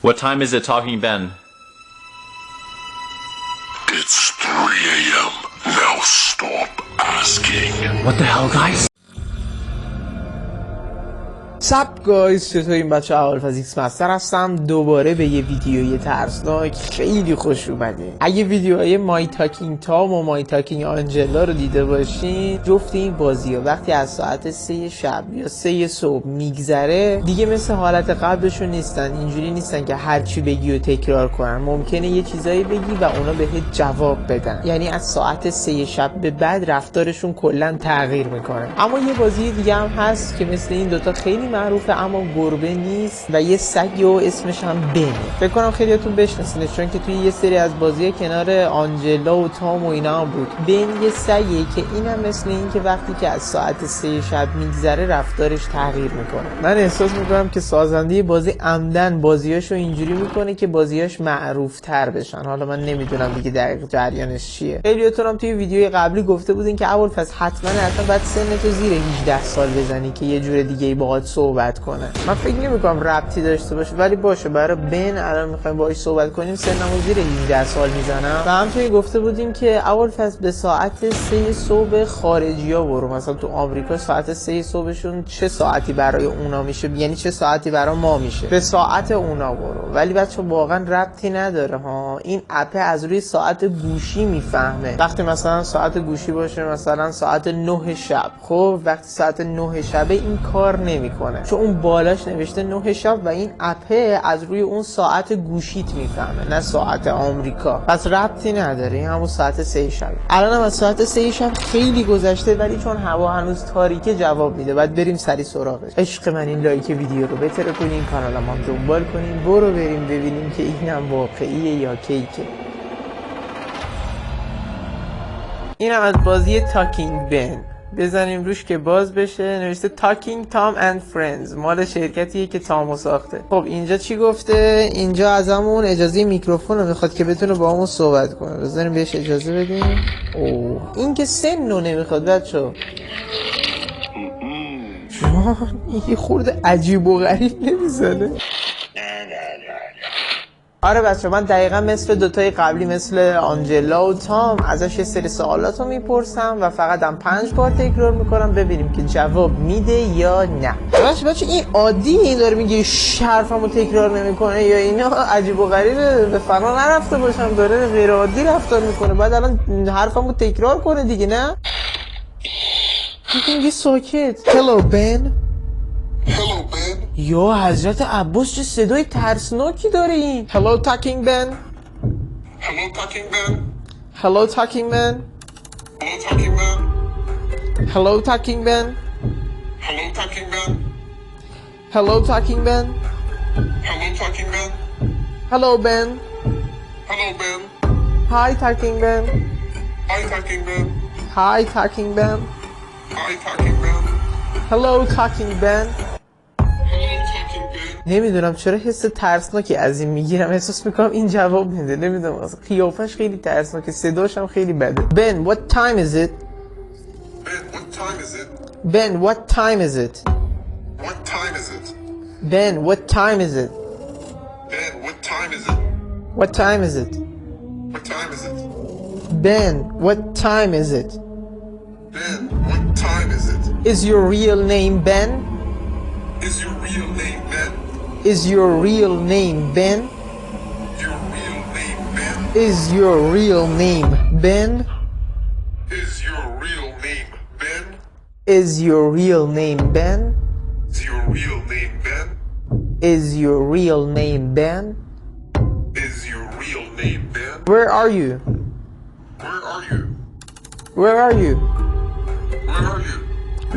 What time is it, Talking Ben? It's 3 a.m. Now stop asking. What the hell, guys? سب گایز، چطور این بچه اولفز ایکس مستر هستم. دوباره به یه ویدیوی ترسناک خیلی خوش اومده. اگه ویدیوهای مای تاکینگ تام و مای تاکینگ آنجلا رو دیده باشین، جفت این بازی ها وقتی از ساعت 3 شب یا 3 صبح میگذره دیگه مثل حالت قبلشون نیستن. اینجوری نیستن که هرچی بگی و تکرار کنن. ممکنه یه چیزایی بگی و اونا بهت جواب بدن. یعنی از ساعت 3 شب به بعد رفتارشون کلا تغییر میکنه. اما یه بازی دیگه هم هست که مثل این دوتا خیلی معروفه اما گربه نیست و یه سگی و اسمش هم بنه. فکر کنم خیلیاتون بشناسینش چون که توی یه سری از بازی‌ها کنار آنجلا و تام و اینا هم بود. بن یه سگیه که اینم مثل این که وقتی که از ساعت 3 شب میگذره رفتارش تغییر میکنه. من احساس میکنم که سازنده بازی عمدن بازیاشو اینجوری میکنه که بازیاش معروف تر بشن. حالا من نمیدونم دیگه دقیق جریانش چیه. خیلیاتون هم توی ویدیوی قبلی گفته بودین که ابوالفضل حتما باید سنتو زیر 18 سال بزنی که یه جور دیگه باهات صحبت کنه. من فکر نمی‌کنم ربطی داشته باشه ولی باشه. برای بن الان می‌خوایم باهاش صحبت کنیم سنمو زیر 18 سال میزنم. و همونطوری گفته بودیم که ابوالفضل به ساعت 3 صبح خارجی‌ها برو. مثلا تو آمریکا ساعت 3 صبحشون چه ساعتی برای اونا میشه، یعنی چه ساعتی برای ما میشه، به ساعت اونا برو. ولی بچه واقعا ربطی نداره ها. این اپ از روی ساعت گوشی میفهمه. وقتی مثلا ساعت گوشی باشه مثلا ساعت 9 شب، خب وقتی ساعت 9 شبه این کار نمیکنه چون اون بالاش نوشته 9 شب و این اپه از روی اون ساعت گوشیت میفهمه نه ساعت آمریکا. پس ربطی نداره، این همون ساعت 3 شب. الان هم از ساعت 3 شب خیلی گذشته ولی چون هوا هنوز تاریکه جواب میده. بعد بریم سری سراغش. عشق من این لایک ویدیو رو بتره کنین، کانالم هم دنبال کنین. برو بریم ببینیم که اینم واقعیه یا کیکه. اینم از بازی تاکینگ بن. بزنیم روش که باز بشه. نوشته تاکینگ تام اند فرندز، مال شرکتیه که تامو ساخته. خب اینجا چی گفته؟ اینجا ازمون اجازه میکروفون رو میخواد که بتونه با همون صحبت کنه. بذاریم بهش اجازه بدیم. اوه این که سن رو نمیخواد بچه. این خورده عجیب و غریب نمیزنه. آره بچه من دقیقا مثل دوتای قبلی مثل آنجلا و تام ازش یه سری سوالات رو میپرسم و فقط هم 5 بار تکرار میکنم ببینیم که جواب میده یا نه. بچه این عادی این داره میگه حرفمو تکرار نمیکنه یا اینا عجیب و غریبه. به فنا نرفته باشم داره غیر عادی رفتار میکنه. بعد الان حرفمو تکرار کنه دیگه نه. میگه ساکت. Hello Ben. Hello, Ben. یا حضرت عباس چه صدای ترسناکی داره این. Hello Talking Ben. Hello, Talking Ben. Hello Talking Ben. Hello, Talking Ben. Hello Talking Ben. Hello, Talking Ben. Hello Talking Ben. Hello, Talking Ben. Hello Ben. Hello, Ben. Hi Talking Ben. Hi, Talking Ben. Hi Talking Ben. Hi, Talking Ben. Hello Talking Ben. Hello, Talking Ben. نمیدونم چرا حس ترسناکی از این میگیرم. احساس میکنم این جواب میده. نمیدونم اصلا قیافش خیلی ترسناکه، صداش هم خیلی بده. Ben what time is it? Ben, what time is it? Ben what time is it? What time is it? Ben what time is it? Ben, what time is it? What time is it? What time is it? Ben what time is it? Ben, what time is it? Is your real name Ben? Is your real name Ben? Is your real name Ben? Your real name Ben? Is your real name Ben? Is your real name Ben? Is your real name Ben? Is your real name Ben? Is your real name Ben? Is your real name Ben? Where are you? Where are you? Where are you? Where are you?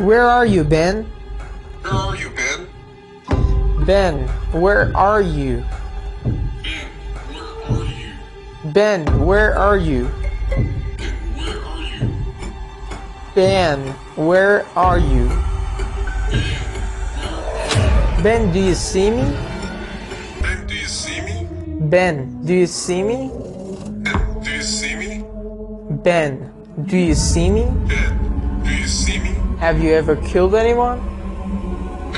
Where are you Ben? Where are you, Ben? Ben, where are you? Ben, where are you? Ben, where are you? Ben, where are you? Ben, do you see me? Ben, do you see me? Ben, do you see me? Ben, do you see me? Ben, do you see me? Ben, do you see me? Have you ever killed anyone?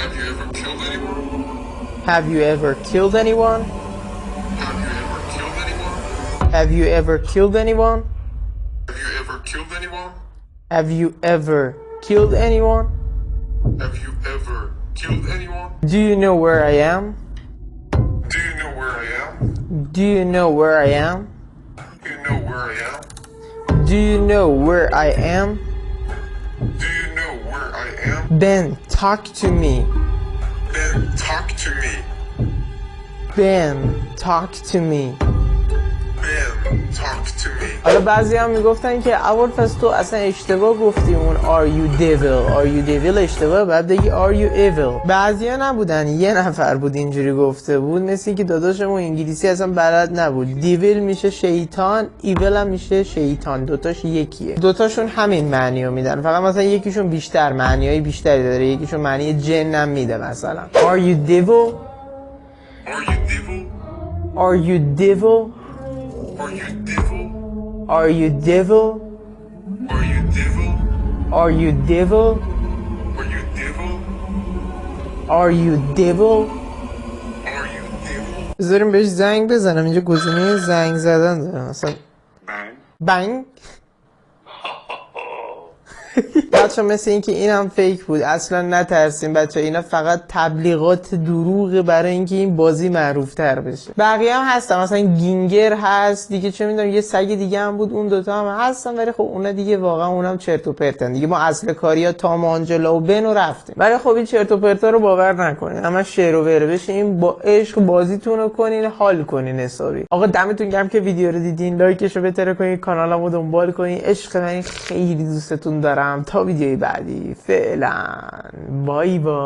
Have you ever killed anyone? Have you ever killed anyone? Have you ever killed anyone? Have you ever killed anyone? Have you ever killed anyone? Have you ever killed anyone? Have you ever killed anyone? Do you know where I am? Do you know where I am? Do you know where I am? Do you know where I am? Do you know where I am? Do you know where I am? Ben, talk to me. Ben, talk to me. Ben, talk to me. Ben, talk to me. حالا بعضی هم میگفتن که ابوالفضل تو اصلا اشتباه گفتی اون are you devil اشتباه، بعد بگی are you evil. بعضی ها نبودن، یه نفر بود اینجوری گفته بود، مثل که داداشمون انگلیسی اصلا بلد نبود. دیویل میشه شیطان، ایول هم میشه شیطان، دوتاش یکیه، دوتاشون همین معنی رو میدن، فقط مثلا یکیشون بیشتر معنی بیشتری داره، یکیشون معنی جن هم میده. مثلا are you devil Are you devil? are you devil Are you devil? are you devil Are you devil? are you devil Are you devil? are you devil Are you devil? بذاریم بهش زنگ بزنم، اینجا گزینه زنگ زدن داره مثلا Bang. بنگ. بچه مثل این که این هم فیک بود، اصلا نترسیم بچه، اینا فقط تبلیغات دروغه برای اینکه این بازی معروف تر بشه. بقیه هم هستن، مثلا گینگر هست دیگه، چه میدونم یه سگ دیگه هم بود، اون دوتا هم هستن، ولی خب اونا دیگه واقعا اونم چرت و پرتن دیگه. ما اصل کاریا تام و آنجلا و بن رو رفتیم، ولی خب این چرت و پرتا رو باور نکنین، همش شعر و ور بشین با عشق بازیتون رو کنین، حال کنین حسابی. آقا دمتون گرم که ویدیو رو دیدین، لایکشو بهتره کنین، کانالمو دنبال کنین، عشق من خیلی دوستتون دارم. تا ویدیوی بعدی فعلا بای بای.